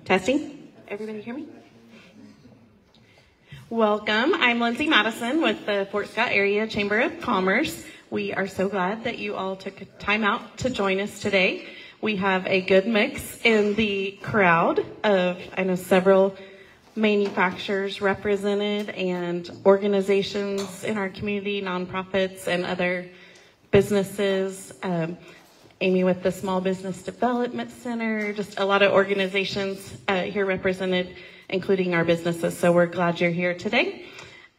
Testing. Everybody hear me? Welcome. I'm Lindsay Madison with the Fort Scott Area Chamber of Commerce. We are so glad that you all took time out to join us today. We have a good mix in the crowd of, I know, several manufacturers represented and organizations in our community, nonprofits and other businesses. Amy with the Small Business Development Center, just a lot of organizations here represented, including our businesses. So we're glad you're here today.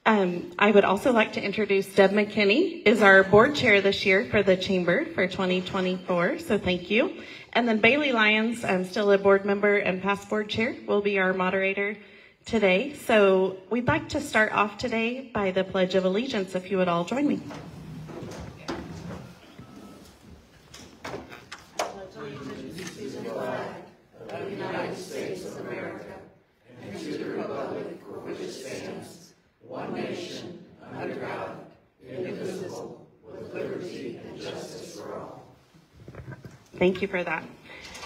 I would also like to introduce Deb McKinney, is our board chair this year for the Chamber for 2024. So thank you. And then Bailey Lyons, still a board member and past board chair, will be our moderator today. So we'd like to start off today by the Pledge of Allegiance, if you would all join me. United States of America, and to the republic for which it stands, one nation, under God, indivisible, with liberty and justice for all. Thank you for that.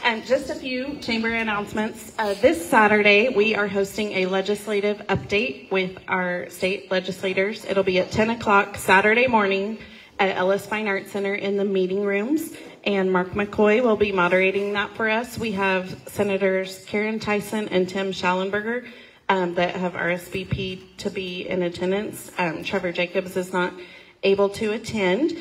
And just a few chamber announcements. This Saturday, we are hosting a legislative update with our state legislators. It'll be at 10 o'clock Saturday morning at Ellis Fine Arts Center in the meeting rooms. And Mark McCoy will be moderating that for us. We have Senators Karen Tyson and Tim Schallenberger that have RSVP'd to be in attendance. Trevor Jacobs is not able to attend.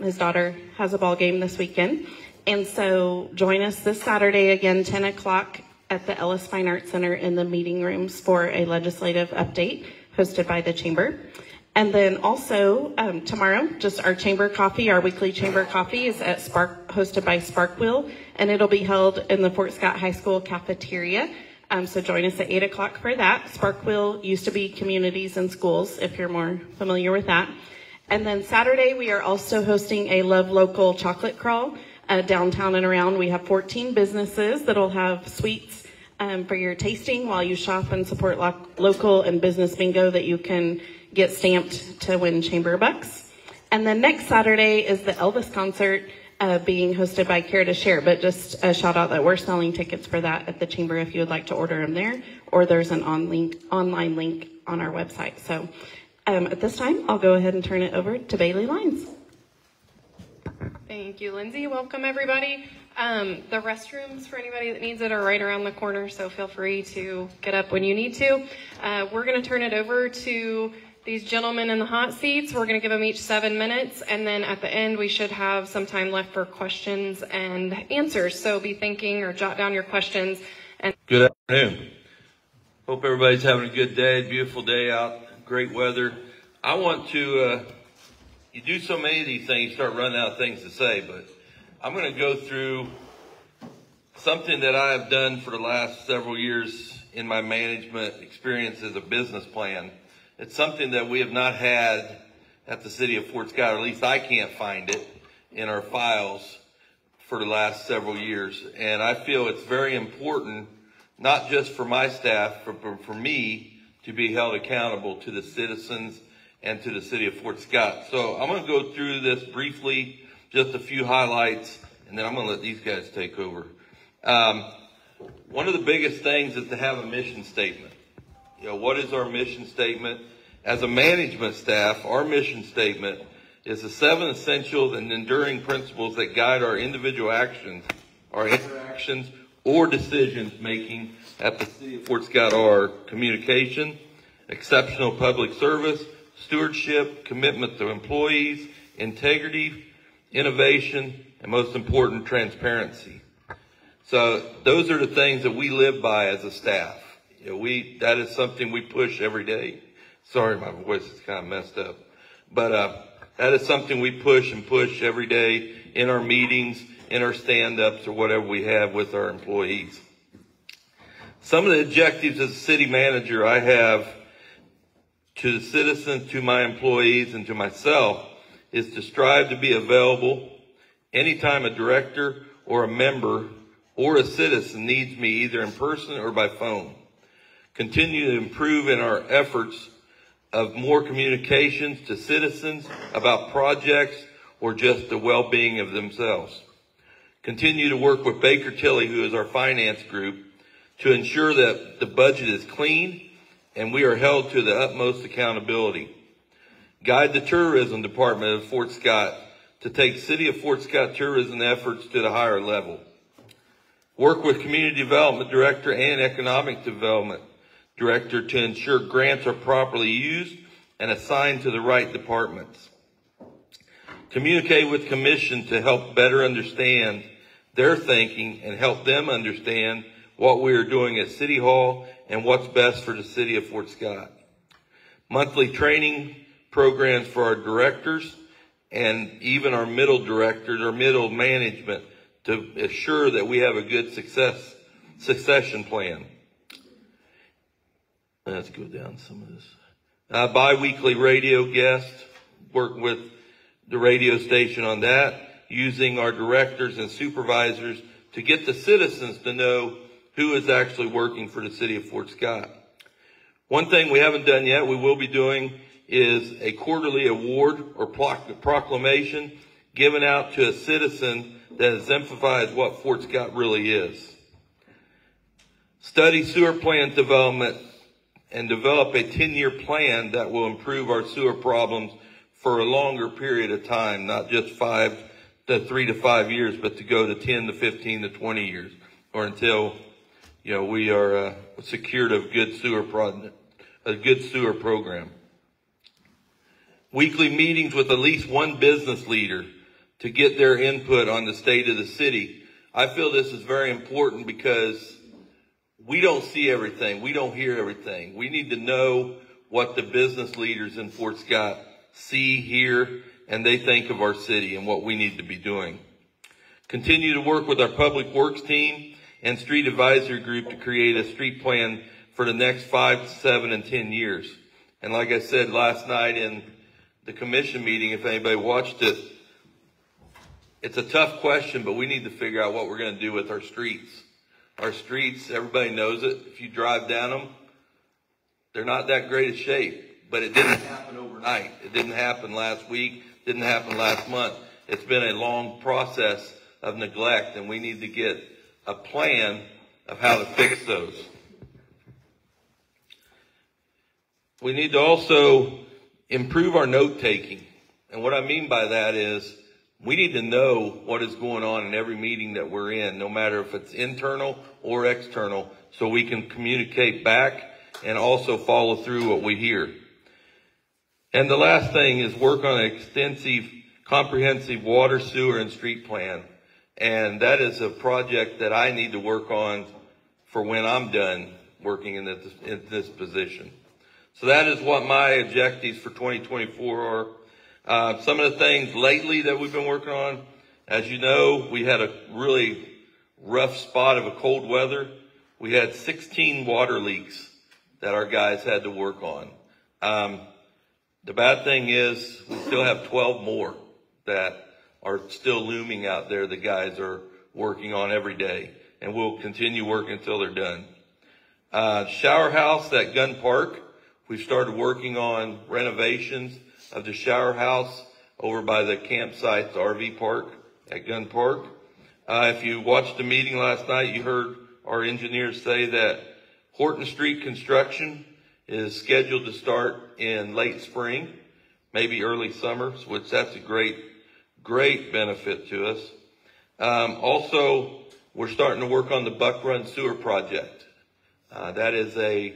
His daughter has a ball game this weekend. And so join us this Saturday, again, 10 o'clock at the Ellis Fine Arts Center in the meeting rooms for a legislative update hosted by the Chamber. And then also tomorrow, just our chamber coffee, our weekly chamber coffee is at hosted by Sparkwheel, and it'll be held in the Fort Scott High School cafeteria. So join us at 8 o'clock for that. Sparkwheel used to be Communities and Schools, if you're more familiar with that. And then Saturday, we are also hosting a Love Local chocolate crawl downtown and around. We have 14 businesses that'll have sweets for your tasting while you shop and support local and business bingo that you can get stamped to win chamber bucks. And then next Saturday is the Elvis concert being hosted by Care to Share. But just a shout out that we're selling tickets for that at the chamber if you would like to order them there, or there's an online link on our website. So at this time, I'll go ahead and turn it over to Bailey Lyons. Thank you, Lindsay. Welcome, everybody. The restrooms for anybody that needs it are right around the corner, so feel free to get up when you need to. We're going to turn it over to these gentlemen in the hot seats. We're going to give them each 7 minutes, and then at the end we should have some time left for questions and answers. So be thinking or jot down your questions. And good afternoon. Hope everybody's having a good day. Beautiful day out. Great weather. I want to, you do so many of these things, you start running out of things to say, but I'm going to go through something that I have done for the last several years in my management experience as a business plan. It's something that we have not had at the city of Fort Scott, or at least I can't find it in our files for the last several years. And I feel it's very important, not just for my staff, but for me to be held accountable to the citizens and to the city of Fort Scott. So I'm going to go through this briefly, just a few highlights, and then I'm going to let these guys take over. One of the biggest things is to have a mission statement. You know, what is our mission statement? As a management staff, our mission statement is the 7 essential and enduring principles that guide our individual actions, our interactions, or decisions making at the city of Fort Scott are communication, exceptional public service, stewardship, commitment to employees, integrity, innovation, and most important, transparency. So those are the things that we live by as a staff. You know, that is something we push every day. Sorry, my voice is kind of messed up. But that is something we push every day in our meetings, in our stand-ups, or whatever we have with our employees. Some of the objectives as a city manager I have to the citizens, to my employees, and to myself is to strive to be available anytime a director or a member or a citizen needs me, either in person or by phone. Continue to improve in our efforts of more communications to citizens about projects or just the well-being of themselves. Continue to work with Baker Tilly, who is our finance group, to ensure that the budget is clean and we are held to the utmost accountability. Guide the tourism department of Fort Scott to take City of Fort Scott tourism efforts to the higher level. Work with Community Development Director and Economic Development Director to ensure grants are properly used and assigned to the right departments. Communicate with Commission to help better understand their thinking and help them understand what we are doing at City Hall and what's best for the City of Fort Scott. Monthly training programs for our directors and even our middle directors or middle management to assure that we have a good succession plan. Let's go down some of this. Bi-weekly radio guests, work with the radio station on that, using our directors and supervisors to get the citizens to know who is actually working for the City of Fort Scott. One thing we haven't done yet, we will be doing, is a quarterly award or proclamation given out to a citizen that exemplifies what Fort Scott really is. Study sewer plant development and develop a 10-year plan that will improve our sewer problems for a longer period of time, not just 3 to 5 years, but to go to 10 to 15 to 20 years, or until we are secured a good sewer program. Weekly meetings with at least one business leader to get their input on the state of the city. I feel this is very important because we don't see everything. We don't hear everything. We need to know what the business leaders in Fort Scott see, hear, and they think of our city and what we need to be doing. Continue to work with our public works team and street advisory group to create a street plan for the next 5, 7, and 10 years. And like I said last night in the commission meeting, if anybody watched it, it's a tough question, but we need to figure out what we're going to do with our streets. Our streets, everybody knows it. If you drive down them, they're not that great a shape, but it didn't happen overnight. It didn't happen last week, didn't happen last month. It's been a long process of neglect, and we need to get a plan of how to fix those. We need to also improve our note-taking. And what I mean by that is we need to know what is going on in every meeting that we're in, no matter if it's internal or external, so we can communicate back and also follow through what we hear. And the last thing is work on an extensive, comprehensive water, sewer, and street plan. And that is a project that I need to work on for when I'm done working in this position. So that is what my objectives for 2024 are. Some of the things lately that we've been working on, as you know, we had a really rough spot of a cold weather. We had 16 water leaks that our guys had to work on. The bad thing is we still have 12 more that are still looming out there. The guys are working on every day, and we'll continue working until they're done. Shower house at Gun Park. We've started working on renovations of the shower house over by the campsite, the RV park at Gun Park. If you watched the meeting last night, you heard our engineers say that Horton Street construction is scheduled to start in late spring, maybe early summer, which that's a great benefit to us. Also, we're starting to work on the Buck Run Sewer project. That is a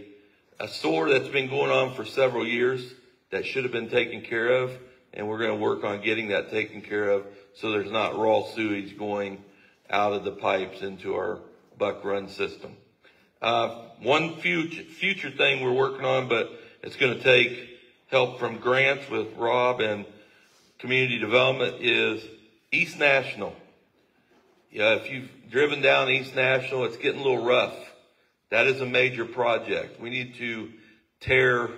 sewer that's been going on for several years that should have been taken care of, and we're going to work on getting that taken care of so there's not raw sewage going out of the pipes into our Buck Run system. One future thing we're working on, but it's going to take help from grants with Rob and community development, is East National. If you've driven down East National, it's getting a little rough. That is a major project. We need to tear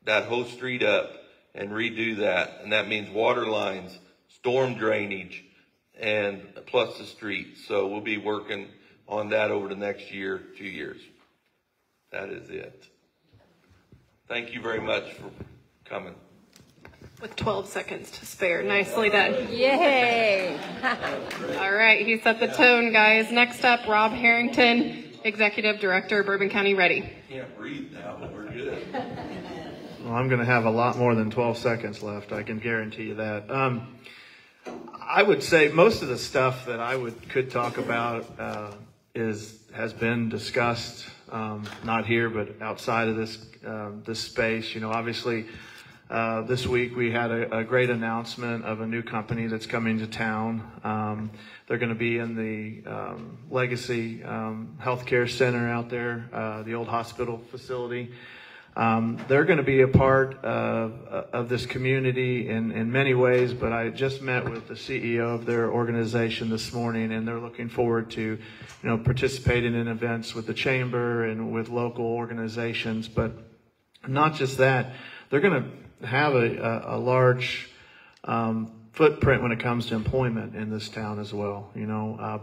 that whole street up and redo that. And that means water lines, storm drainage, and plus the street. So we'll be working on that over the next year, 2 years. That is it. Thank you very much for coming. With 12 seconds to spare. Nicely done. Yay! All right, he set the tone, guys. Next up, Rob Harrington, Executive Director, Bourbon County REDI. Can't breathe now, but we're good. Well, I'm going to have a lot more than 12 seconds left. I can guarantee you that. I would say most of the stuff that I could talk about has been discussed, not here, but outside of this space. You know, obviously, this week we had a great announcement of a new company that's coming to town. They're going to be in the Legacy Healthcare Center out there, the old hospital facility. They're going to be a part of this community in many ways, but I just met with the CEO of their organization this morning, and they're looking forward to, participating in events with the chamber and with local organizations. But not just that, they're going to have a large footprint when it comes to employment in this town as well.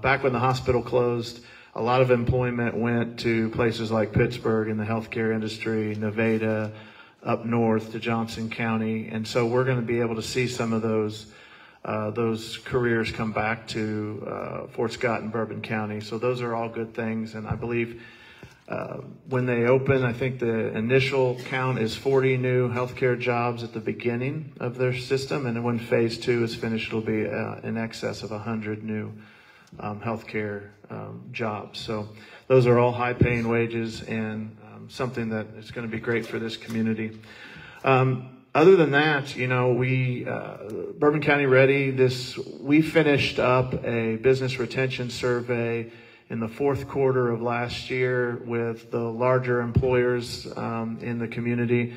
Back when the hospital closed, a lot of employment went to places like Pittsburgh in the healthcare industry, Nevada, up north to Johnson County. And so we're going to be able to see some of those careers come back to Fort Scott and Bourbon County. So those are all good things. And I believe when they open, I think the initial count is 40 new healthcare jobs at the beginning of their system. And then when phase 2 is finished, it'll be in excess of 100 new healthcare jobs. So those are all high-paying wages and something that is going to be great for this community. Other than that, we Bourbon County REDI, we finished up a business retention survey in the fourth quarter of last year with the larger employers in the community.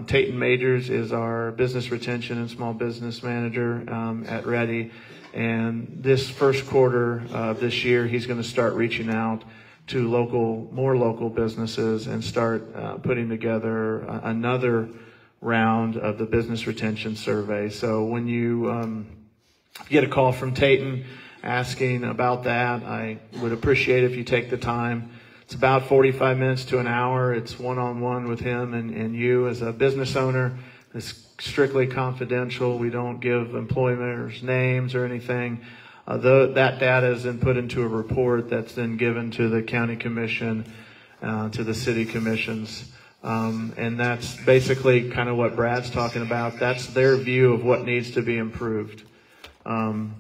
Tayton Majors is our business retention and small business manager at REDI. And this first quarter of this year, he's going to start reaching out to more local businesses and start putting together another round of the business retention survey. So when you get a call from Tayton asking about that, I would appreciate if you take the time. It's about 45 minutes to an hour. It's one-on-one with him and you as a business owner. It's strictly confidential. We don't give employers names or anything. That data is then put into a report that's then given to the county commission, to the city commissions. And that's basically kind of what Brad's talking about. That's their view of what needs to be improved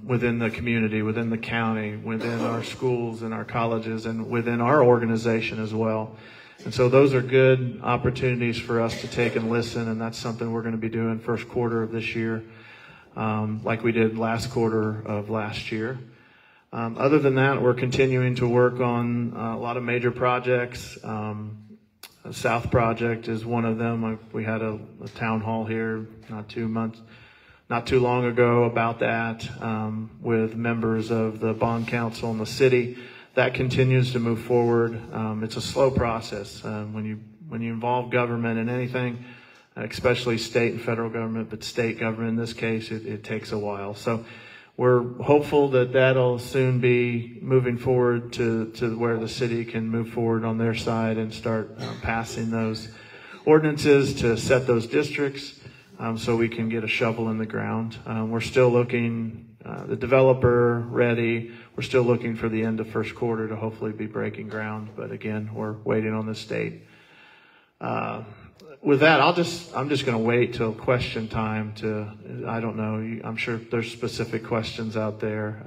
within the community, within the county, within our schools and our colleges, and within our organization as well. And so those are good opportunities for us to take and listen, and that's something we're going to be doing first quarter of this year, like we did last quarter of last year. Other than that, we're continuing to work on a lot of major projects. South Project is one of them. We had a town hall here not too long ago about that with members of the bond council and the city. That continues to move forward. It's a slow process. When you involve government in anything, especially state and federal government, but state government in this case, it takes a while. So we're hopeful that that'll soon be moving forward to where the city can move forward on their side and start passing those ordinances to set those districts so we can get a shovel in the ground. We're still looking, the developer ready. We're still looking for the end of first quarter to hopefully be breaking ground. But again, we're waiting on the state. With that, I'm just going to wait till question time I don't know. I'm sure there's specific questions out there,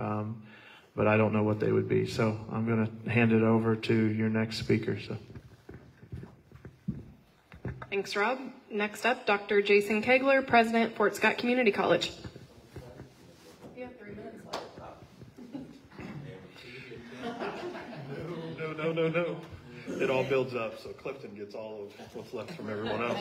but I don't know what they would be. So I'm going to hand it over to your next speaker. So. Thanks, Rob. Next up, Dr. Jason Kegler, President, Fort Scott Community College. You have 3 minutes left. No. It all builds up, so Clifton gets all of what's left from everyone else.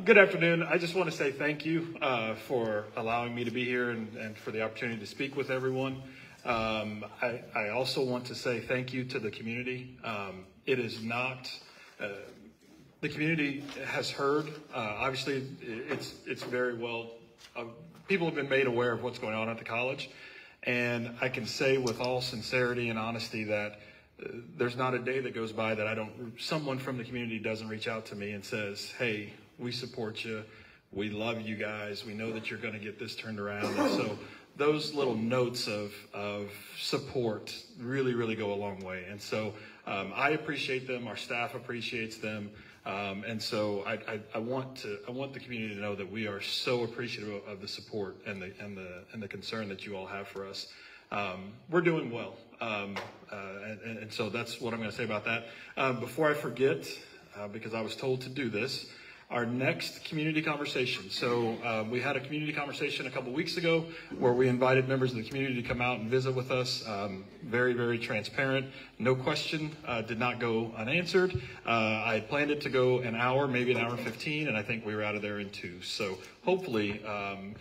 Good afternoon. I just want to say thank you for allowing me to be here and for the opportunity to speak with everyone. I also want to say thank you to the community. It is not... the community has heard. Obviously, it's very well... people have been made aware of what's going on at the college. And I can say with all sincerity and honesty that there's not a day that goes by that someone from the community doesn't reach out to me and says, hey, we support you. We love you guys. We know that you're going to get this turned around. And so those little notes of support really go a long way. And so I appreciate them. Our staff appreciates them. And so I want the community to know that we are so appreciative of the support and the concern that you all have for us. We're doing well. And so that's what I'm going to say about that. Before I forget, because I was told to do this, our next community conversation. So we had a community conversation a couple weeks ago where we invited members of the community to come out and visit with us. Very transparent. No question did not go unanswered. I had planned it to go an hour, maybe an hour and 15, and I think we were out of there in 2. So hopefully,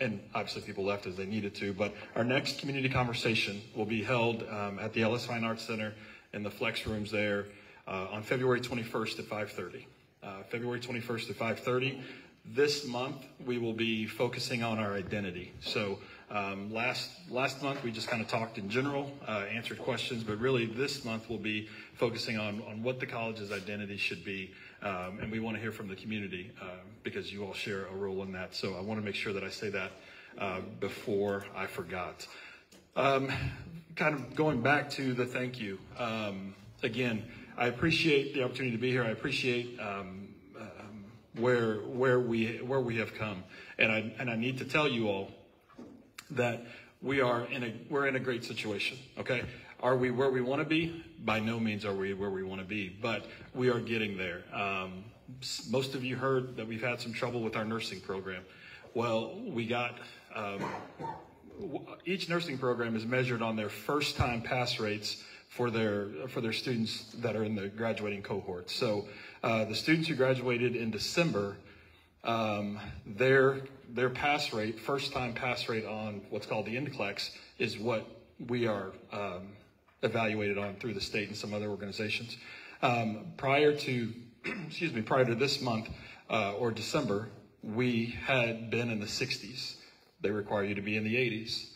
and obviously people left as they needed to, but our next community conversation will be held at the Ellis Fine Arts Center in the Flex Rooms there on February 21st at 5:30. February 21st at 5:30. This month, we will be focusing on our identity. So last month, we just kind of talked in general, answered questions, but really this month we'll be focusing on what the college's identity should be. And we want to hear from the community because you all share a role in that. So I want to make sure that I say that before I forgot. Kind of going back to the thank you. Again, I appreciate the opportunity to be here. I appreciate where we have come, and I need to tell you all that we're in a great situation. Okay, are we where we want to be? By no means are we where we want to be, but we are getting there. Most of you heard that we've had some trouble with our nursing program. Well, we got. Each nursing program is measured on their first-time pass rates for their students that are in the graduating cohort. So the students who graduated in December, their pass rate, first-time pass rate on what's called the NCLEX, is what we are evaluated on through the state and some other organizations. Prior to this month or December, we had been in the 60s. They require you to be in the 80s.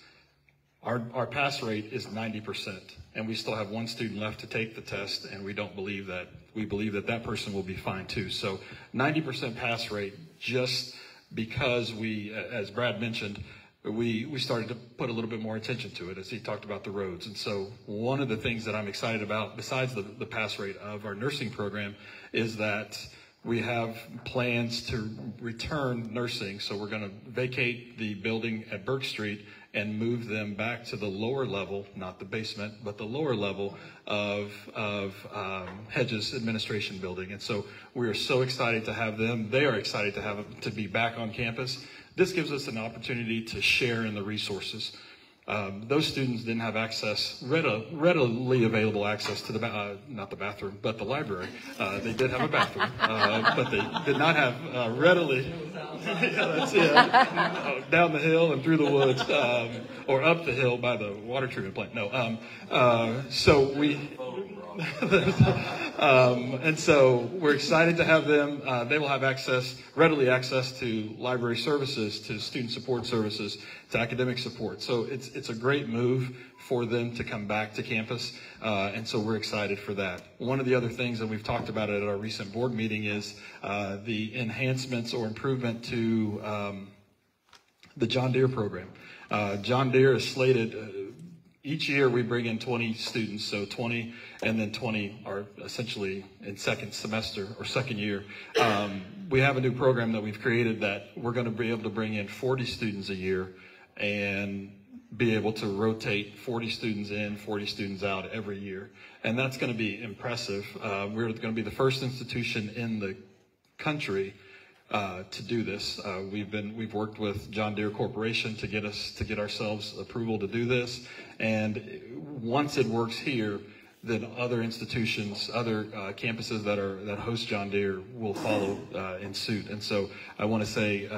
Our pass rate is 90%, and we still have one student left to take the test, and we believe that person will be fine too. So 90% pass rate, just because we, as Brad mentioned, we started to put a little bit more attention to it as he talked about the roads. And so one of the things that I'm excited about, besides the pass rate of our nursing program, is that we have plans to return nursing. So we're going to vacate the building at Burke Street and move them back to the lower level, not the basement, but the lower level of Hedges Administration Building. And so we are so excited to have them. They are excited to be back on campus. This gives us an opportunity to share in the resources. Those students didn't have access, readily available access to not the bathroom, but the library. They did have a bathroom, but they did not have readily, down the hill and through the woods, or up the hill by the water treatment plant. No, so we, and so we're excited to have them. They will have readily access to library services, to student support services, to academic support. So it's a great move for them to come back to campus, and so we're excited for that. One of the other things that we've talked about at our recent board meeting is the enhancements or improvement to the John Deere program. John Deere is slated. Each year we bring in 20 students, so 20 and then 20 are essentially in second semester or second year. We have a new program that we've created that we're going to be able to bring in 40 students a year and be able to rotate 40 students in, 40 students out every year. And that's going to be impressive. We're going to be the first institution in the country to do this. We've worked with John Deere Corporation to get ourselves approval to do this. And once it works here, then other institutions, other campuses that host John Deere will follow in suit. And so I want to say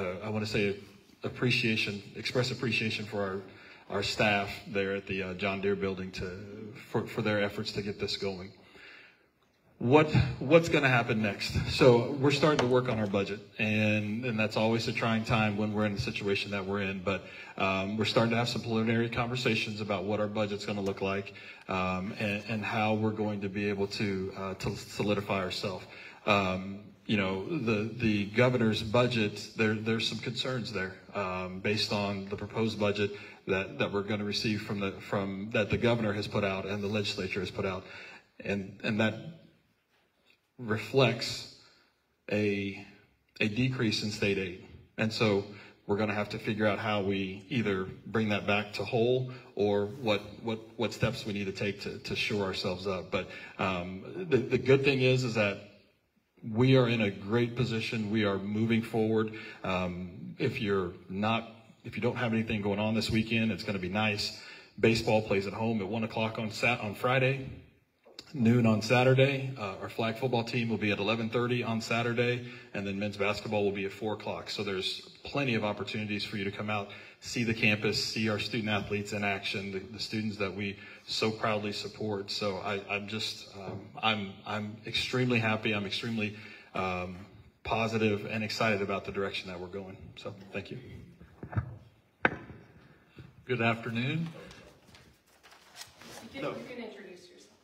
express appreciation for our staff there at the John Deere building for their efforts to get this going. What's going to happen next? So we're starting to work on our budget, and that's always a trying time when we're in the situation that we're in. But we're starting to have some preliminary conversations about what our budget's going to look like, and how we're going to be able to solidify ourselves. You know, the governor's budget, there's some concerns there, based on the proposed budget that we're going to receive from that the governor has put out and the legislature has put out. And that reflects a decrease in state aid. And so we're going to have to figure out how we either bring that back to whole or what steps we need to take to shore ourselves up. But the good thing is that we are in a great position. We are moving forward. If you don't have anything going on this weekend, it's going to be nice. Baseball plays at home at 1 o'clock on Friday, noon on Saturday. Our flag football team will be at 11:30 on Saturday, and then men's basketball will be at 4 o'clock. So there's plenty of opportunities for you to come out, see the campus, see our student athletes in action, the students that we so proudly support. So I'm extremely happy. I'm extremely positive and excited about the direction that we're going. So thank you. Good afternoon. You can introduce yourself.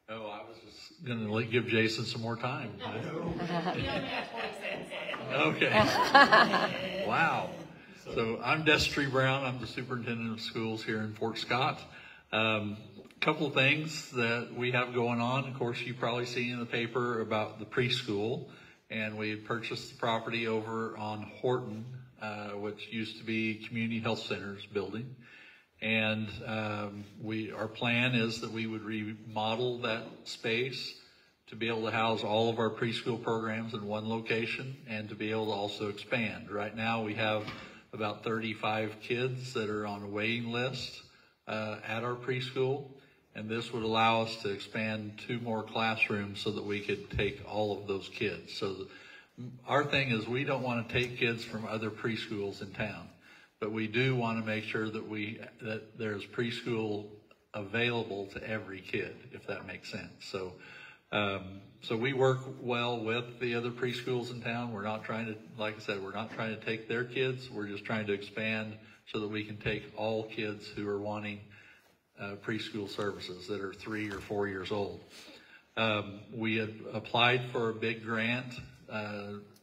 Oh, I was just going to give Jason some more time. You only have 20 seconds left. Okay. Wow. So I'm Destry Brown. I'm the superintendent of schools here in Fort Scott. Couple of things that we have going on. Of course, you've probably seen in the paper about the preschool, and we had purchased the property over on Horton, which used to be Community Health Center's building. And our plan is that we would remodel that space to be able to house all of our preschool programs in one location and to be able to also expand. Right now we have about 35 kids that are on a waiting list at our preschool, and this would allow us to expand 2 more classrooms so that we could take all of those kids. So our thing is we don't want to take kids from other preschools in town, but we do want to make sure that there's preschool available to every kid, if that makes sense. So we work well with the other preschools in town. We're not trying to, like I said, we're not trying to take their kids. We're just trying to expand so that we can take all kids who are wanting preschool services that are 3 or 4 years old. We had applied for a big grant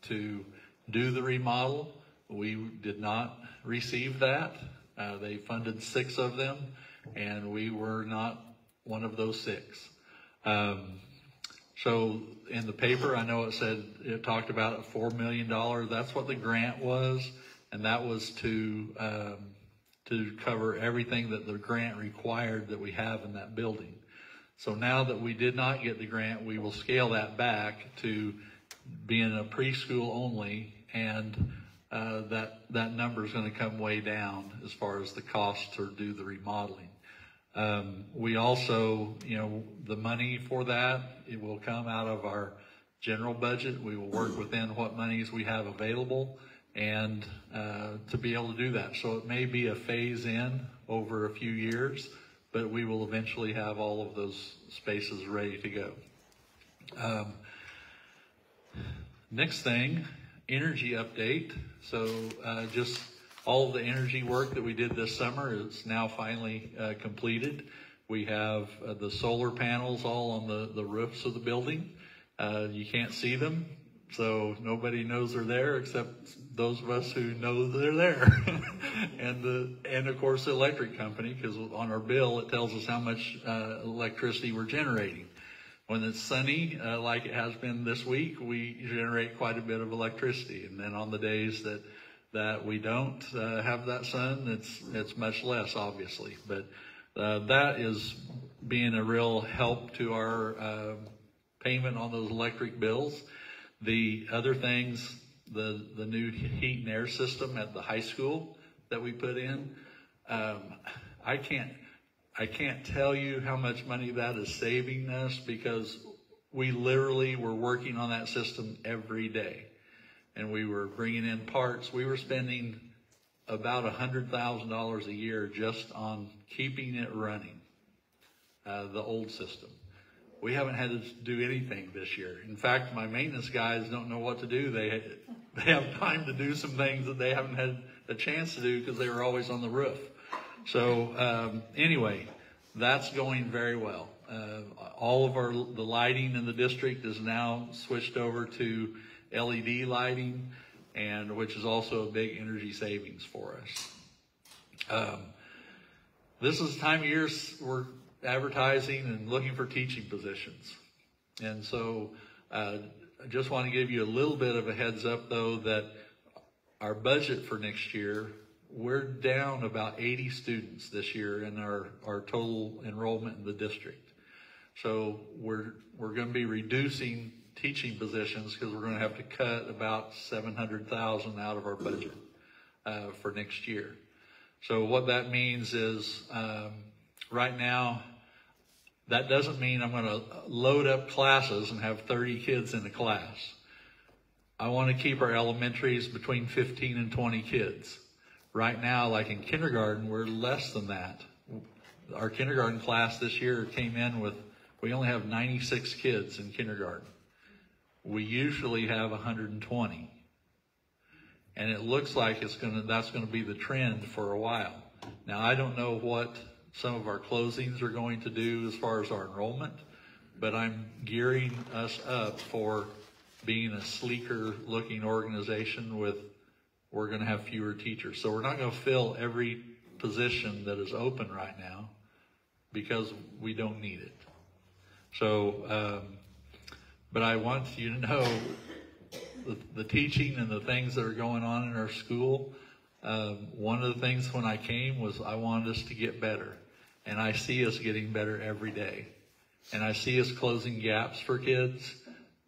to do the remodel. We did not receive that. They funded 6 of them, and we were not one of those 6. So in the paper, I know it talked about a $4 million. That's what the grant was, and that was to cover everything that the grant required that we have in that building. So now that we did not get the grant, we will scale that back to being a preschool only, and that number is going to come way down as far as the cost to do the remodeling. We also, the money for that, it will come out of our general budget. We will work within what monies we have available and to be able to do that. So it may be a phase in over a few years, but we will eventually have all of those spaces ready to go. Next thing, energy update. So just all of the energy work that we did this summer is now finally completed. We have the solar panels all on the roofs of the building. You can't see them, so nobody knows they're there except those of us who know they're there. and of course the electric company, because on our bill it tells us how much electricity we're generating. When it's sunny, like it has been this week, we generate quite a bit of electricity. And then on the days that we don't have that sun, it's much less, obviously. But that is being a real help to our payment on those electric bills. The other things, the new heat and air system at the high school that we put in, I can't tell you how much money that is saving us, because we literally were working on that system every day. And we were bringing in parts. We were spending about $100,000 a year just on keeping it running, the old system. We haven't had to do anything this year. In fact, my maintenance guys don't know what to do. They have time to do some things that they haven't had a chance to do because they were always on the roof. So anyway, that's going very well. All of the lighting in the district is now switched over to LED lighting, and which is also a big energy savings for us. This is the time of year we're advertising and looking for teaching positions. And so I just want to give you a little bit of a heads up, though, that our budget for next year, we're down about 80 students this year in our total enrollment in the district. So we're going to be reducing teaching positions because we're going to have to cut about $700,000 out of our budget for next year. So what that means is right now, that doesn't mean I'm going to load up classes and have 30 kids in a class. I want to keep our elementaries between 15 and 20 kids. Right now, like in kindergarten, we're less than that. Our kindergarten class this year came in with, we only have 96 kids in kindergarten. We usually have 120. And it looks like that's going to be the trend for a while. Now, I don't know what some of our closings are going to do as far as our enrollment, but I'm gearing us up for being a sleeker looking organization we're going to have fewer teachers. So we're not going to fill every position that is open right now because we don't need it. So, but I want you to know the teaching and the things that are going on in our school. One of the things when I came was I wanted us to get better. And I see us getting better every day. And I see us closing gaps for kids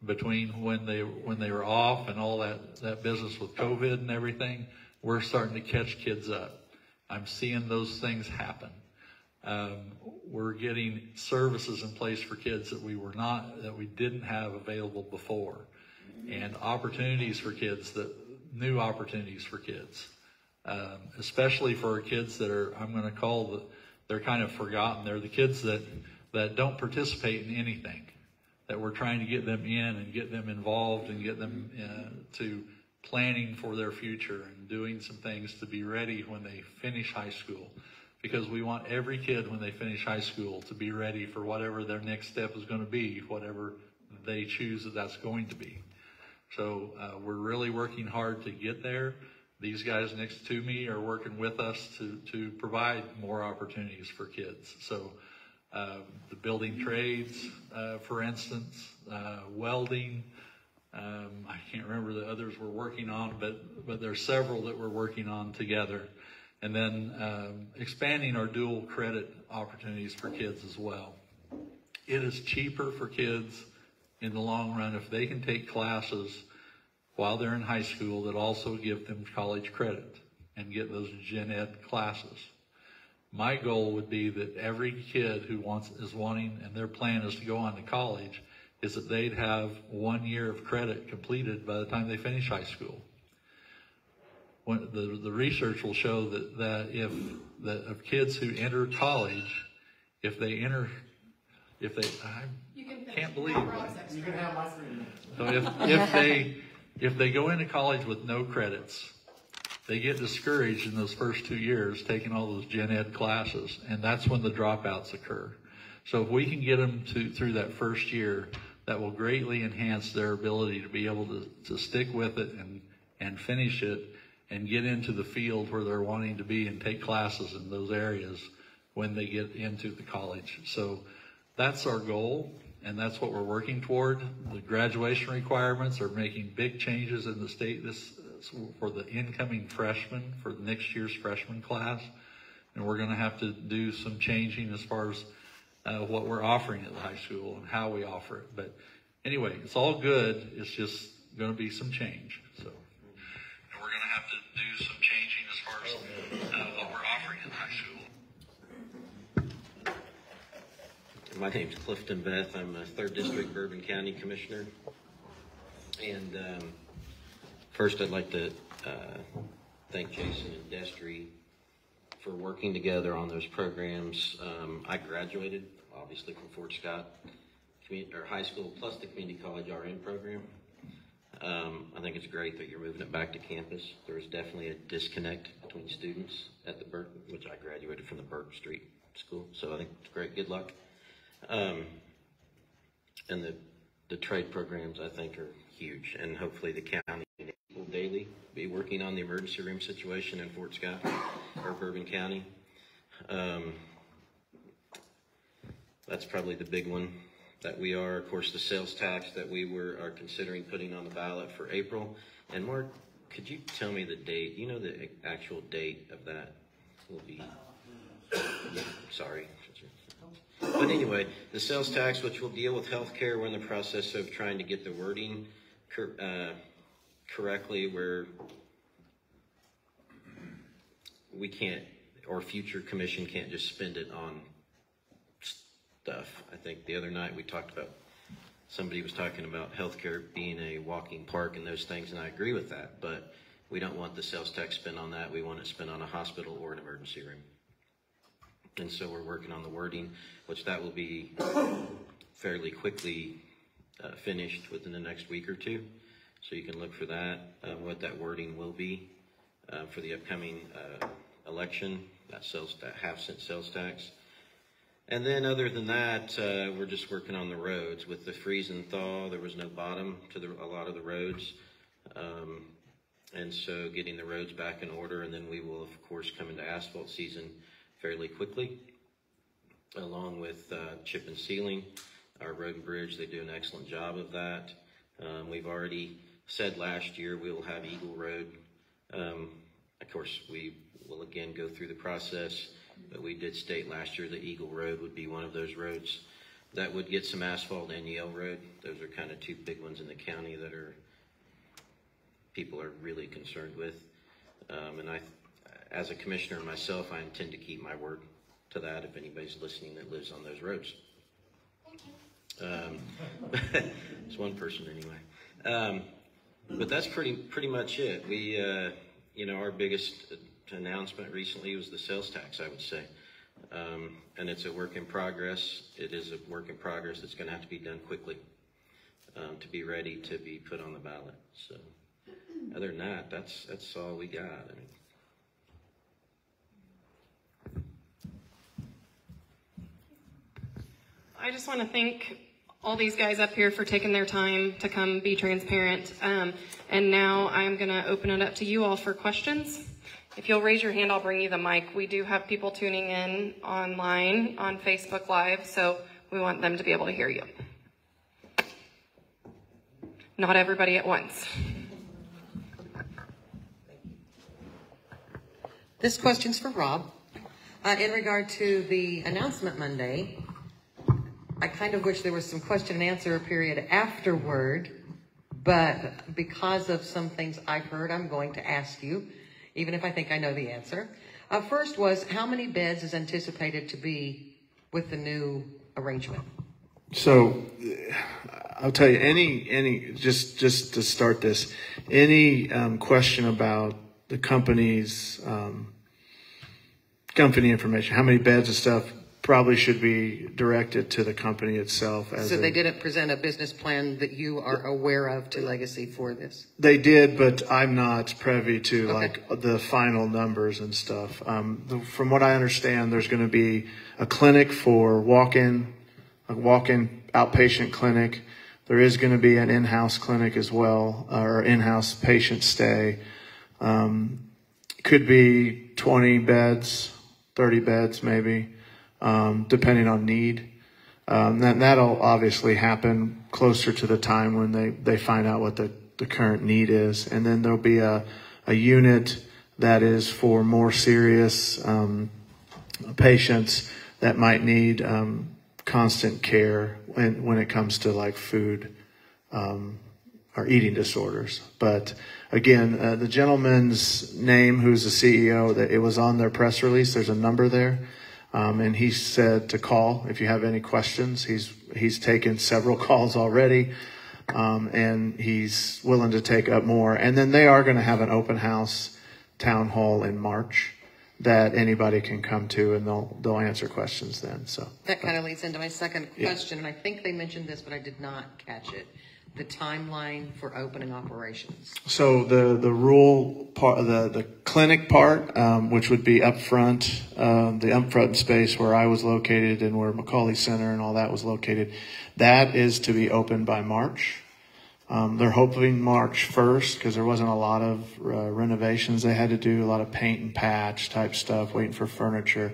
between when they were off and all that business with COVID and everything. We're starting to catch kids up. I'm seeing those things happen. We're getting services in place for kids that we didn't have available before. And opportunities for kids, new opportunities for kids. Especially for our kids that are, I'm going to call they're kind of forgotten. They're the kids that don't participate in anything, that we're trying to get them in and get them involved and get them to planning for their future and doing some things to be ready when they finish high school. Because we want every kid when they finish high school to be ready for whatever their next step is going to be, whatever they choose that's going to be. So we're really working hard to get there. These guys next to me are working with us to provide more opportunities for kids. So the building trades, for instance, welding, I can't remember the others we're working on, but there's several that we're working on together. And then expanding our dual credit opportunities for kids as well. It is cheaper for kids in the long run if they can take classes while they're in high school that also give them college credit and get those gen ed classes. My goal would be that every kid who is wanting, and their plan is to go on to college, is that they'd have 1 year of credit completed by the time they finish high school. When the research will show that of kids who enter college, I can't believe it. You can have my 3 So minutes. if they go into college with no credits, they get discouraged in those first 2 years taking all those gen ed classes, and that's when the dropouts occur. So if we can get them through that first year, that will greatly enhance their ability to be able to stick with it and finish it and get into the field where they're wanting to be and take classes in those areas when they get into the college. So that's our goal, and that's what we're working toward. The graduation requirements are making big changes in the state for the incoming freshmen, for next year's freshman class. And we're going to have to do some changing as far as what we're offering at the high school and how we offer it. But anyway, it's all good. It's just going to be some change. So, and we're going to have to do some changing as far as what we're offering at the high school. My name's Clifton Beth. I'm a 3rd District Bourbon County Commissioner. And first I'd like to thank Jason and Destry for working together on those programs. I graduated, obviously, from Fort Scott High School plus the Community College RN program. I think it's great that you're moving it back to campus. There was definitely a disconnect between students at the Burton, which I graduated from the Burton Street school. So I think it's great. Good luck. And the trade programs, I think, are huge. And hopefully the county will daily be working on the emergency room situation in Fort Scott or Bourbon County. That's probably the big one that we are. Of course, the sales tax that we are considering putting on the ballot for April. And Mark, could you tell me the date? You know the actual date of that will be? Yeah, sorry. But anyway, the sales tax, which will deal with healthcare, we're in the process of trying to get the wording correctly, where we can't, or future commission can't just spend it on stuff. I think the other night we talked about, somebody was talking about healthcare being a walking park and those things, and I agree with that, but we don't want the sales tax spent on that. We want it spent on a hospital or an emergency room. And so we're working on the wording, which that will be fairly quickly finished within the next week or two. So you can look for that, what that wording will be for the upcoming election, that half-cent sales tax. And then other than that, we're just working on the roads. With the freeze and thaw, there was no bottom to a lot of the roads. And so getting the roads back in order, and then we will, of course, come into asphalt season fairly quickly, along with chip and sealing. Our road and bridge, they do an excellent job of that. We've already said last year we will have Eagle Road. Of course, we will again go through the process, but we did state last year that Eagle Road would be one of those roads that would get some asphalt, and Yale Road. Those are kind of two big ones in the county that people are really concerned with. And as a commissioner myself, I intend to keep my word to that if anybody's listening that lives on those roads. It's one person anyway. But that's pretty much it. We, our biggest announcement recently was the sales tax, I would say. And it's a work in progress. It is a work in progress that's going to have to be done quickly to be ready to be put on the ballot. So other than that, that's all we got. I mean, I just want to thank all these guys up here for taking their time to come be transparent. And now I'm going to open it up to you all for questions. If you'll raise your hand, I'll bring you the mic. We do have people tuning in online on Facebook Live, so we want them to be able to hear you. Not everybody at once. This question's for Rob. In regard to the announcement Monday, I kind of wish there was some question and answer period afterward, but because of some things I've heard, I'm going to ask you, even if I think I know the answer. First was, how many beds is anticipated to be with the new arrangement? So I'll tell you, just to start this, any question about the company's company information, how many beds and stuff, probably should be directed to the company itself. So they didn't present a business plan that you are aware of to Legacy for this? They did, but I'm not privy to like the final numbers and stuff. From what I understand, there's going to be a clinic for walk-in outpatient clinic. There is going to be an in-house clinic as well, or in-house patient stay. Could be 20 beds, 30 beds maybe. Depending on need. That'll obviously happen closer to the time when they find out what the current need is. And then there'll be a unit that is for more serious patients that might need constant care when it comes to like food or eating disorders. But again, the gentleman's name, who's the CEO, that it was on their press release. There's a number there. And he said to call if you have any questions. He's taken several calls already, and he's willing to take up more. And then they are going to have an open house town hall in March that anybody can come to, and they'll answer questions then. So that kind of leads into my second question, and I think they mentioned this, but I did not catch it. the timeline for opening operations? So the rural part, the clinic part, which would be up front, the upfront space where I was located and where Macaulay Center and all that was located, that is to be open by March. They're hoping March 1st because there wasn't a lot of renovations they had to do, a lot of paint and patch type stuff, waiting for furniture.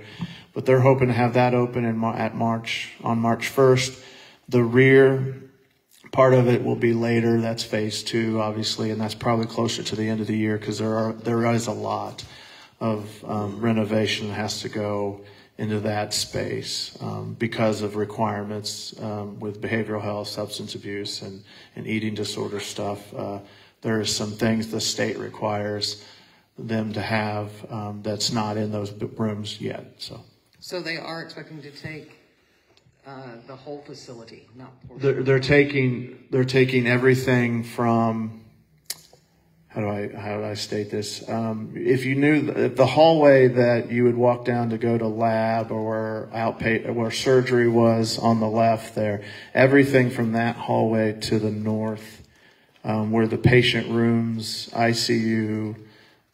But they're hoping to have that open on March 1st. The rear part of it will be later. That's phase 2, obviously, and that's probably closer to the end of the year because there is a lot of renovation that has to go into that space because of requirements with behavioral health, substance abuse, and eating disorder stuff. There are some things the state requires them to have that's not in those rooms yet. So they are expecting to take the whole facility, not portion. They're taking everything from, how do I state this? If you knew the hallway that you would walk down to go to lab or where surgery was on the left there, everything from that hallway to the north, where the patient rooms, ICU,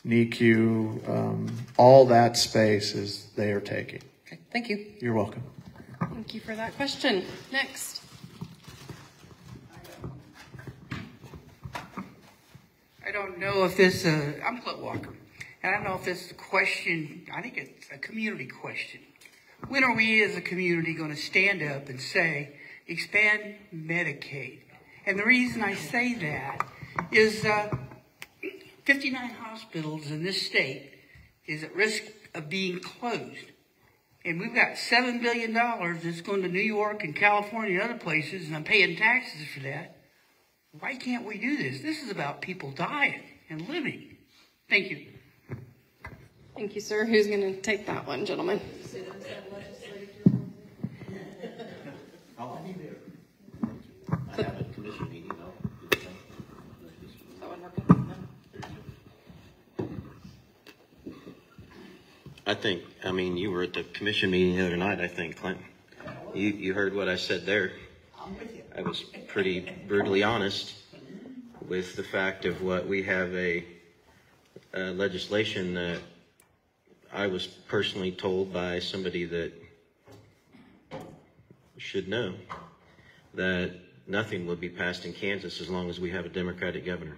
NICU, all that space is they are taking. Okay, thank you. You're welcome. Thank you for that question. Next. I don't know if this, I'm Clint Walker, and I don't know if this is a question, I think it's a community question. When are we as a community going to stand up and say, expand Medicaid? And the reason I say that is 59 hospitals in this state is at risk of being closed. And we've got $7 billion that's going to New York and California and other places, and I'm paying taxes for that. Why can't we do this? This is about people dying and living. Thank you. Thank you, sir. Who's going to take that one, gentlemen? I have a commission meeting. I mean, you were at the commission meeting the other night, I think, Clint. You heard what I said there. I was pretty brutally honest with the fact of what we have a legislation that I was personally told by somebody that should know that nothing will be passed in Kansas as long as we have a Democratic governor.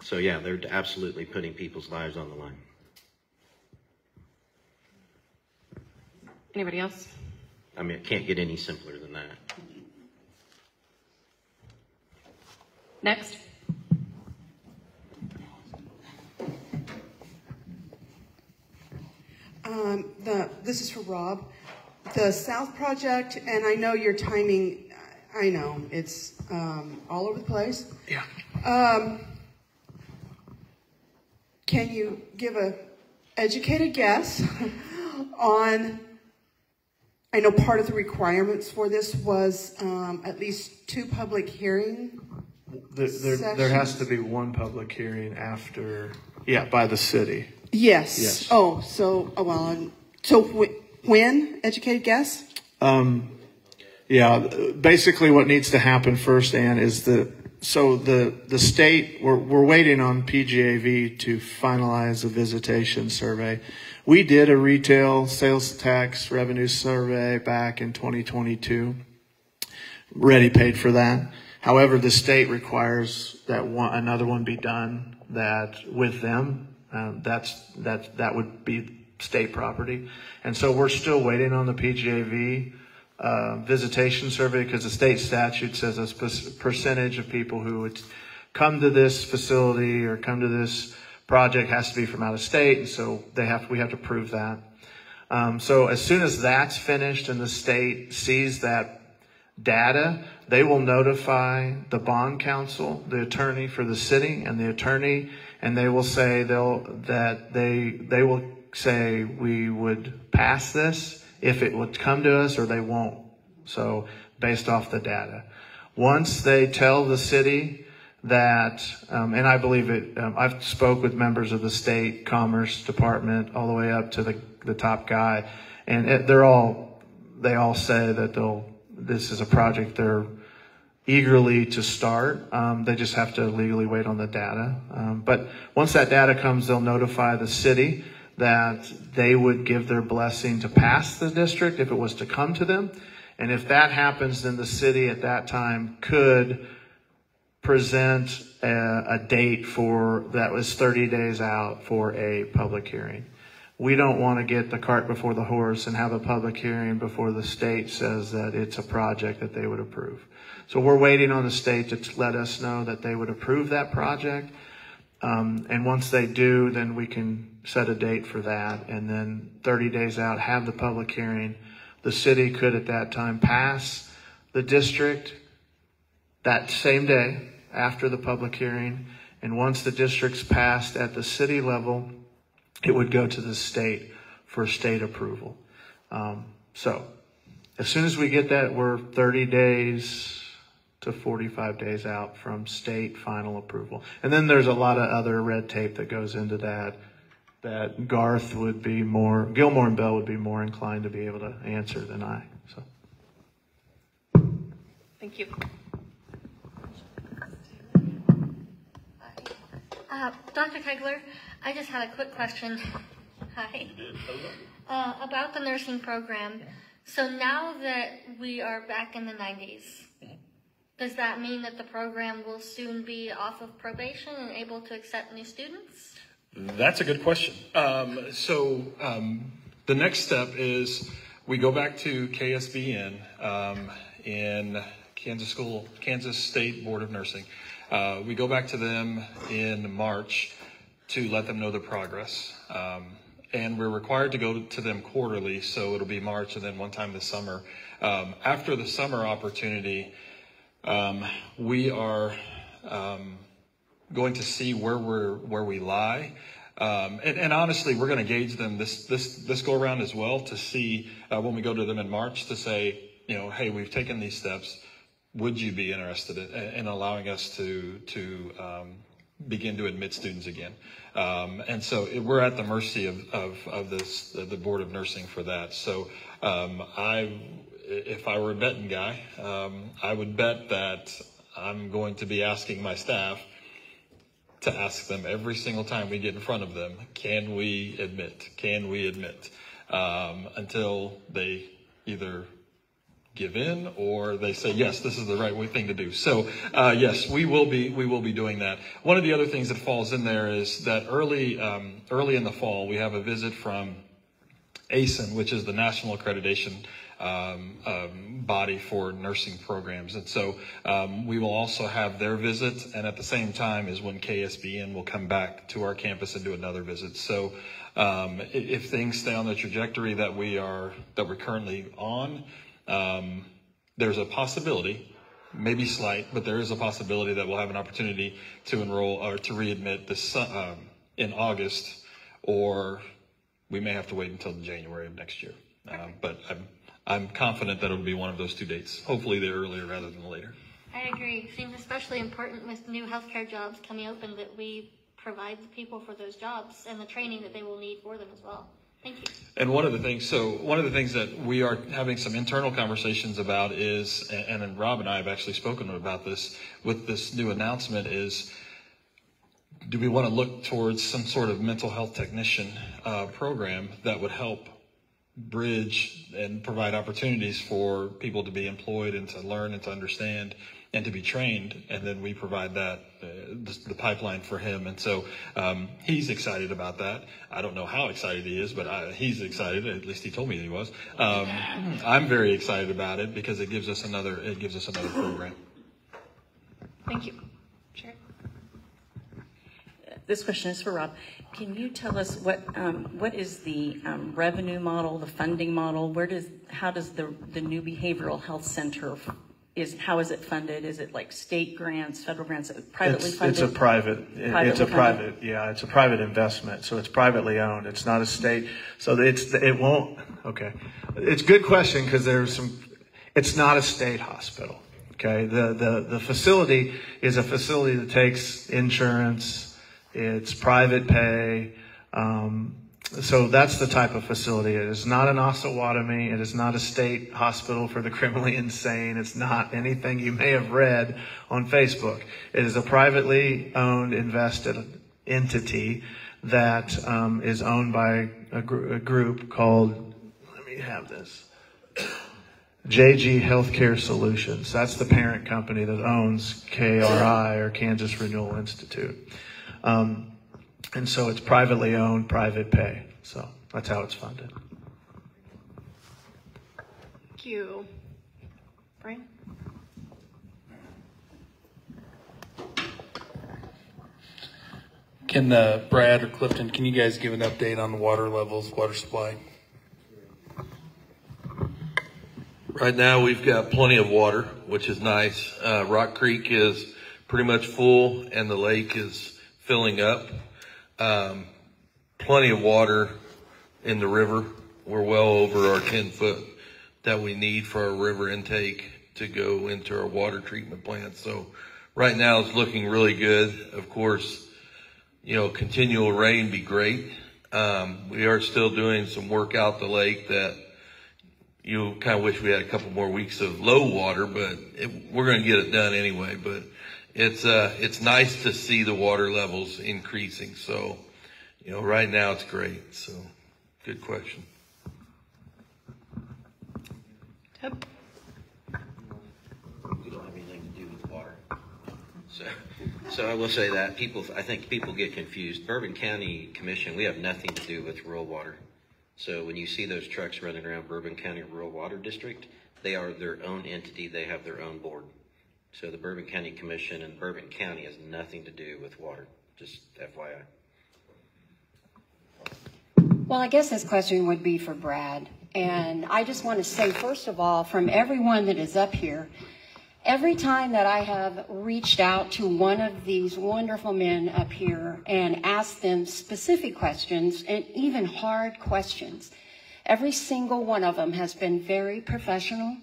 So yeah, they're absolutely putting people's lives on the line. Anybody else? I mean, it can't get any simpler than that. Next. This is for Rob. The South Project, and I know your timing, I know, it's all over the place. Yeah. Can you give a educated guess on, I know part of the requirements for this was at least 2 public hearing There has to be one public hearing after, by the city. Yes. Oh, so, when? Educated guess? Basically what needs to happen first, Ann, is the state, we're waiting on PGAV to finalize a visitation survey. We did a retail sales tax revenue survey back in 2022. REDI paid for that. However, the state requires that another one be done with them. That would be state property. And so we're still waiting on the PGAV visitation survey because the state statute says a percentage of people who would come to this facility or come to this project has to be from out of state. And so we have to prove that. So as soon as that's finished and the state sees that data, they will notify the bond counsel, the attorney for the city, and the attorney, and they will say they will say we would pass this if it would come to us, or they won't. So based off the data, once they tell the city that, and I believe it, I've spoke with members of the state commerce department all the way up to the top guy, and they all say that this is a project they're eagerly to start. They just have to legally wait on the data. But once that data comes, they'll notify the city that they would give their blessing to pass the district if it was to come to them. And if that happens, then the city at that time could present a date for that was 30 days out for a public hearing. We don't want to get the cart before the horse and have a public hearing before the state says that it's a project that they would approve. So we're waiting on the state to let us know that they would approve that project. And once they do, then we can set a date for that. And then 30 days out, have the public hearing. The city could at that time pass the district that same day after the public hearing. And once the district's passed at the city level, it would go to the state for state approval. So as soon as we get that, we're 30 days to 45 days out from state final approval. And then there's a lot of other red tape that goes into that Garth would be more, Gilmore and Bell would be more inclined to be able to answer than I. So. Thank you. Dr. Kegler, I just had a quick question. Hi. About the nursing program. So now that we are back in the 90s, does that mean that the program will soon be off of probation and able to accept new students? That's a good question. So the next step is we go back to KSBN in Kansas State Board of Nursing. We go back to them in March to let them know the progress. And we're required to go to them quarterly, so it'll be March and then one time this summer. After the summer opportunity, we are going to see where we lie. And honestly, we're going to gauge them this go around as well to see when we go to them in March to say, hey, we've taken these steps. Would you be interested in allowing us to begin to admit students again? And so we're at the mercy of the Board of Nursing for that. So if I were a betting guy, I would bet that I'm going to be asking my staff to ask them every single time we get in front of them, can we admit? Can we admit? Until they either give in or they say, yes, this is the right thing to do. So yes, we will be doing that. One of the other things that falls in there is that early in the fall, we have a visit from ASIN, which is the National Accreditation body for nursing programs. And so we will also have their visit, and at the same time is when KSBN will come back to our campus and do another visit. So if things stay on the trajectory that we're currently on, there's a possibility, maybe slight, but there is a possibility that we'll have an opportunity to enroll or to readmit this in August, or we may have to wait until January of next year. But I'm confident that it'll be one of those two dates. Hopefully the earlier rather than the later. I agree. Seems especially important with new healthcare jobs coming open that we provide the people for those jobs and the training that they will need for them as well. Thank you. And one of the things that we are having some internal conversations about is, and then Rob and I have actually spoken about this with this new announcement, is do we want to look towards some sort of mental health technician program that would help bridge and provide opportunities for people to be employed and to learn and to understand and to be trained, and then we provide that the pipeline for him. And so he's excited about that. I don't know how excited he is, but he's excited. At least he told me he was. I'm very excited about it because it gives us another program. Thank you. Sure. This question is for Rob. Can you tell us what is the revenue model, the funding model? How does the new behavioral health center how is it funded? Is it like state grants, federal grants, privately funded? It's a private investment. So it's privately owned. It's not a state. So it won't. Okay, it's a good question because it's not a state hospital. Okay, the facility is a facility that takes insurance. It's private pay. So that's the type of facility. It is not an Osawatomie. It is not a state hospital for the criminally insane. It's not anything you may have read on Facebook. It is a privately owned, invested entity that is owned by a group called, let me have this, JG Healthcare Solutions. That's the parent company that owns KRI, or Kansas Renewal Institute. And so it's privately owned, private pay. So that's how it's funded. Thank you. Brian? Can Brad or Clifton, can you guys give an update on the water levels, water supply? Right now we've got plenty of water, which is nice. Rock Creek is pretty much full and the lake is filling up. Plenty of water in the river. We're well over our 10 foot that we need for our river intake to go into our water treatment plant. So right now it's looking really good. Of course, you know, continual rain be great. We are still doing some work out the lake that you kind of wish we had a couple more weeks of low water, but we're going to get it done anyway. But it's nice to see the water levels increasing. So, you know, right now it's great. So, good question. Yep. We don't have anything to do with water. So I will say that I think people get confused. Bourbon County Commission, we have nothing to do with rural water. So when you see those trucks running around Bourbon County Rural Water District, they are their own entity. They have their own board. So the Bourbon County Commission and Bourbon County has nothing to do with water, just FYI. Well, I guess this question would be for Brad. And I just want to say, first of all, from everyone that is up here, every time that I have reached out to one of these wonderful men up here and asked them specific questions and even hard questions, every single one of them has been very professional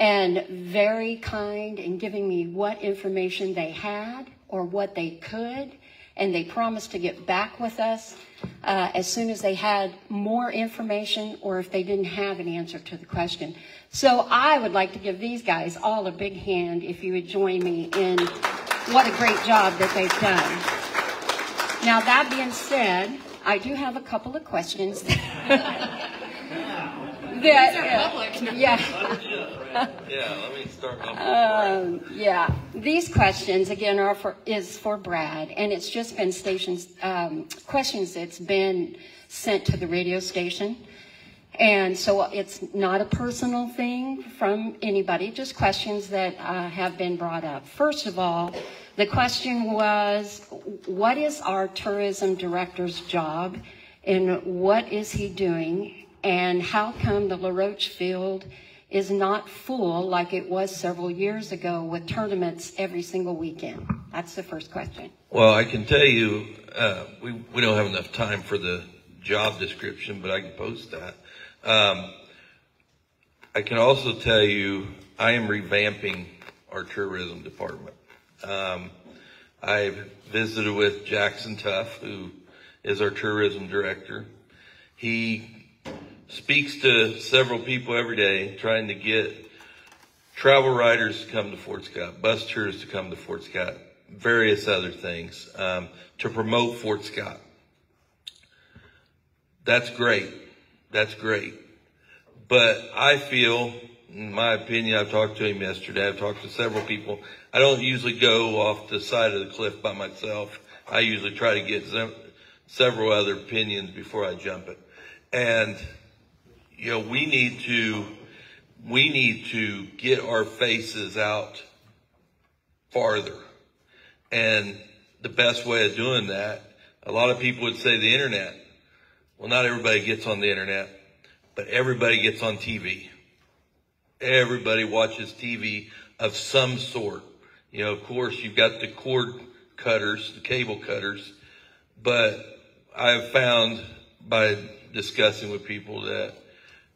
and very kind in giving me what information they had or what they could, and they promised to get back with us as soon as they had more information or if they didn't have an answer to the question. So I would like to give these guys all a big hand if you would join me in what a great job that they've done. Now, that being said, I do have a couple of questions. These are public. Yeah. Yeah, let me start off. Yeah, these questions again is for Brad, and it's just been questions that's been sent to the radio station, and so it's not a personal thing from anybody, just questions that have been brought up. First of all, the question was, what is our tourism director's job, and what is he doing, and how come the LaRoche Field is not full like it was several years ago with tournaments every single weekend? That's the first question. Well, I can tell you, we don't have enough time for the job description, but I can post that. I can also tell you, I am revamping our tourism department. I've visited with Jackson Tuff, who is our tourism director. He speaks to several people every day trying to get travel writers to come to Fort Scott, bus tours to come to Fort Scott, various other things to promote Fort Scott. That's great. That's great. But I feel, in my opinion, I've talked to him yesterday, I've talked to several people. I don't usually go off the side of the cliff by myself. I usually try to get several other opinions before I jump it. And you know, we need to get our faces out farther. And the best way of doing that, a lot of people would say the internet. Well, not everybody gets on the internet, but everybody gets on TV. Everybody watches TV of some sort. You know, of course, you've got the cord cutters, the cable cutters, but I've found by discussing with people that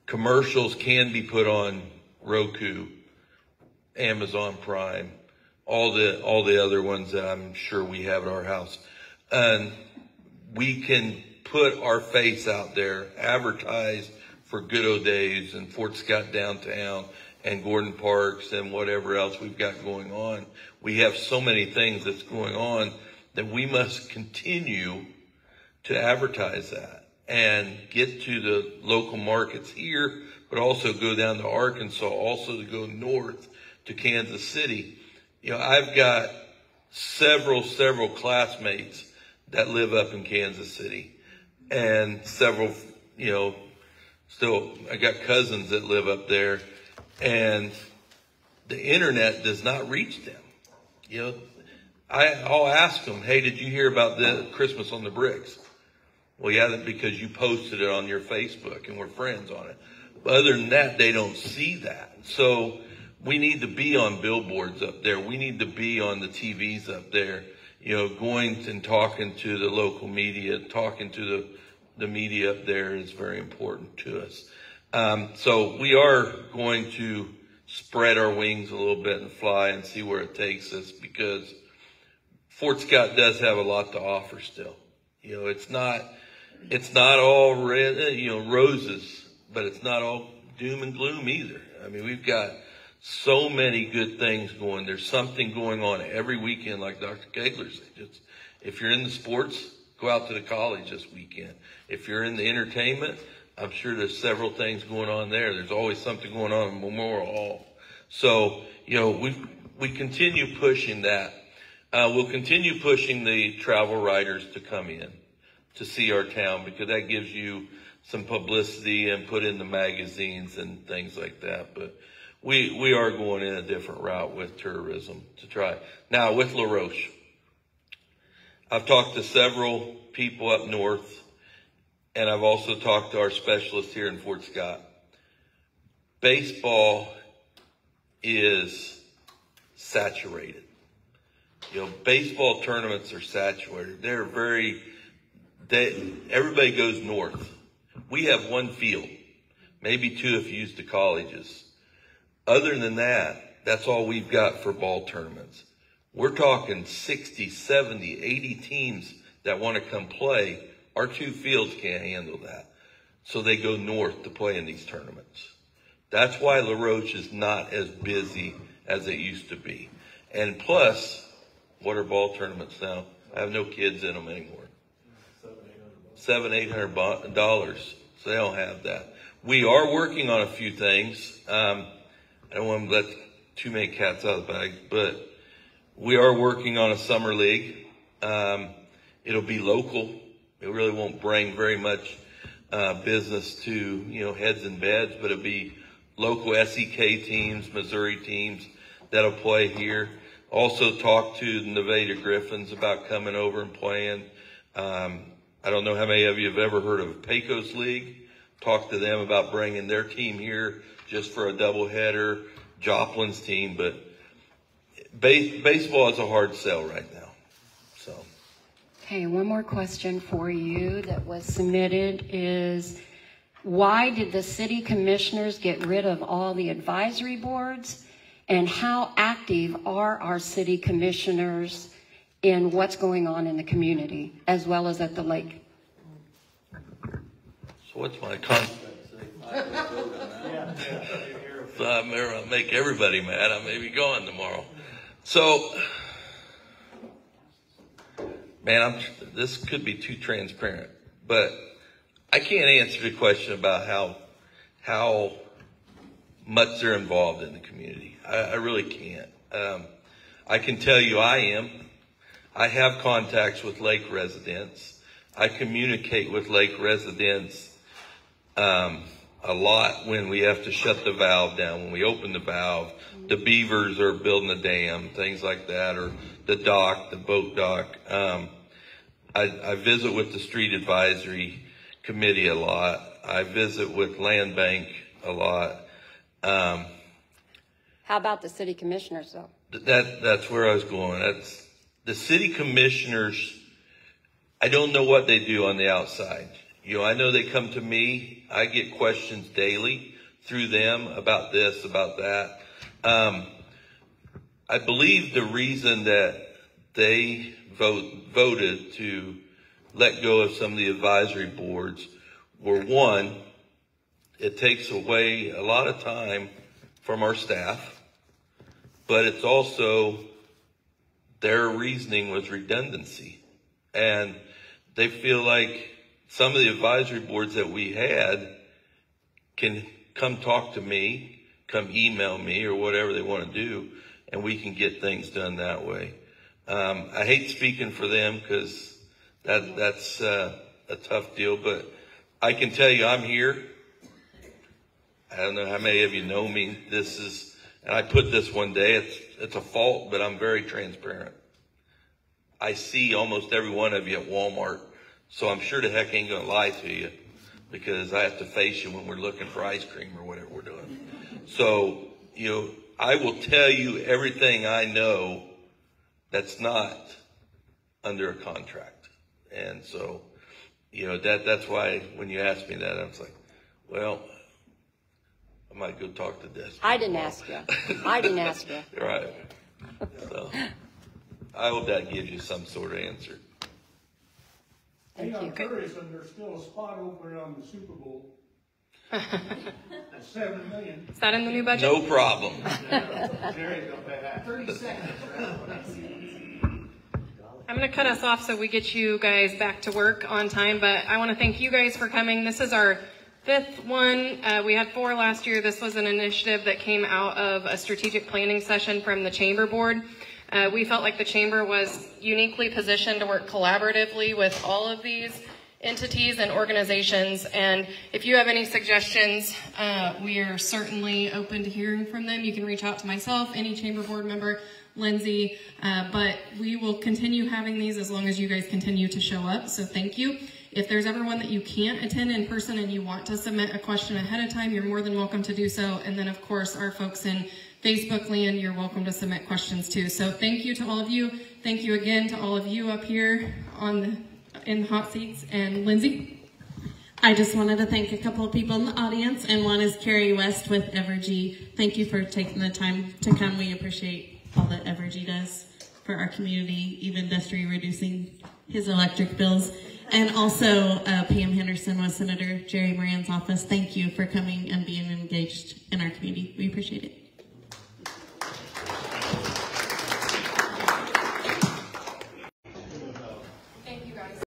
commercials can be put on Roku, Amazon Prime, all the other ones that I'm sure we have at our house. And we can put our face out there, advertise for Good O' Days and Fort Scott Downtown and Gordon Parks and whatever else we've got going on. We have so many things that's going on that we must continue to advertise that and get to the local markets here, but also go down to Arkansas, also to go north to Kansas City. I've got several classmates that live up in Kansas City, and several, still, I got cousins that live up there, and the internet does not reach them. I'll ask them, hey, did you hear about the Christmas on the Bricks? Well, yeah, because you posted it on your Facebook and we're friends on it. But other than that, they don't see that. So we need to be on billboards up there. We need to be on the TVs up there, going and talking to the local media, talking to the media up there is very important to us. So we are going to spread our wings a little bit and fly and see where it takes us, because Fort Scott does have a lot to offer still. It's not all roses, but it's not all doom and gloom either. I mean, we've got so many good things going. There's something going on every weekend, like Dr. Kegler said. If you're in the sports, go out to the college this weekend. If you're in the entertainment, I'm sure there's several things going on there. There's always something going on in Memorial Hall. So, we continue pushing that. We'll continue pushing the travel writers to come in to see our town, because that gives you some publicity and put in the magazines and things like that. But we are going in a different route with tourism to try. Now, with La Roche, I've talked to several people up north, and I've also talked to our specialists here in Fort Scott. Baseball is saturated. Baseball tournaments are saturated. Everybody goes north. We have one field, maybe two if you use the colleges. Other than that, that's all we've got for ball tournaments. We're talking 60, 70, 80 teams that want to come play. Our two fields can't handle that. So they go north to play in these tournaments. That's why La Roche is not as busy as it used to be. And plus, what are ball tournaments now? I have no kids in them anymore. $700-800. So they don't have that. We are working on a few things. I don't want to let too many cats out of the bag, but we are working on a summer league. It'll be local. It really won't bring very much business to heads and beds, but it'll be local SEK teams, Missouri teams that'll play here. Also talk to the Nevada Griffins about coming over and playing. I don't know how many of you have ever heard of Pecos League. Talk to them about bringing their team here just for a doubleheader, Joplin's team. But baseball is a hard sell right now. So. Okay, one more question for you that was submitted is, why did the city commissioners get rid of all the advisory boards? And how active are our city commissioners in what's going on in the community, as well as at the lake? So what's my contact? So I'll make everybody mad. I may be gone tomorrow. So, man, this could be too transparent, but I can't answer the question about how much they're involved in the community. I really can't. I can tell you I am. I have contacts with lake residents. I communicate with lake residents a lot when we have to shut the valve down, when we open the valve. The beavers are building a dam, things like that, or the dock, the boat dock. I visit with the street advisory committee a lot. I visit with land bank a lot. How about the city commissioners, though? That's where I was going. That's the city commissioners. I don't know what they do on the outside. I know they come to me. I get questions daily through them about this, about that. I believe the reason that they voted to let go of some of the advisory boards were, one, it takes away a lot of time from our staff, but it's also their reasoning was redundancy. And they feel like some of the advisory boards that we had can come talk to me, come email me, or whatever they want to do, and we can get things done that way. I hate speaking for them because that's a tough deal, but I can tell you I'm here. I don't know how many of you know me. And I put this one day, it's a fault, but I'm very transparent. I see almost every one of you at Walmart, so I'm sure the heck ain't gonna lie to you because I have to face you when we're looking for ice cream or whatever we're doing. So, I will tell you everything I know that's not under a contract. And so, that's why when you asked me that, I was like, well, I might go talk to Des. I didn't ask you. Right. So, I hope that gives you some sort of answer. Thank you. I'm curious, and there's still a spot open on the Super Bowl. $7 million. Is that in the new budget? No problem. Jerry's gonna pay that. 30 seconds. I'm going to cut us off so we get you guys back to work on time, but I want to thank you guys for coming. This is our 5th one. We had 4 last year. This was an initiative that came out of a strategic planning session from the Chamber Board. We felt like the Chamber was uniquely positioned to work collaboratively with all of these entities and organizations. And if you have any suggestions, we are certainly open to hearing from them. You can reach out to myself, any Chamber Board member, Lindsay, but we will continue having these as long as you guys continue to show up. So thank you. If there's ever one that you can't attend in person and you want to submit a question ahead of time, you're more than welcome to do so. And then, of course, our folks in Facebook land, you're welcome to submit questions too. So thank you to all of you. Thank you again to all of you up here in the hot seats. And Lindsay? I just wanted to thank a couple of people in the audience, and one is Carrie West with Evergy. Thank you for taking the time to come. We appreciate all that Evergy does for our community, even Destry reducing his electric bills. And also Pam Henderson with Senator Jerry Moran's office. Thank you for coming and being engaged in our community. We appreciate it.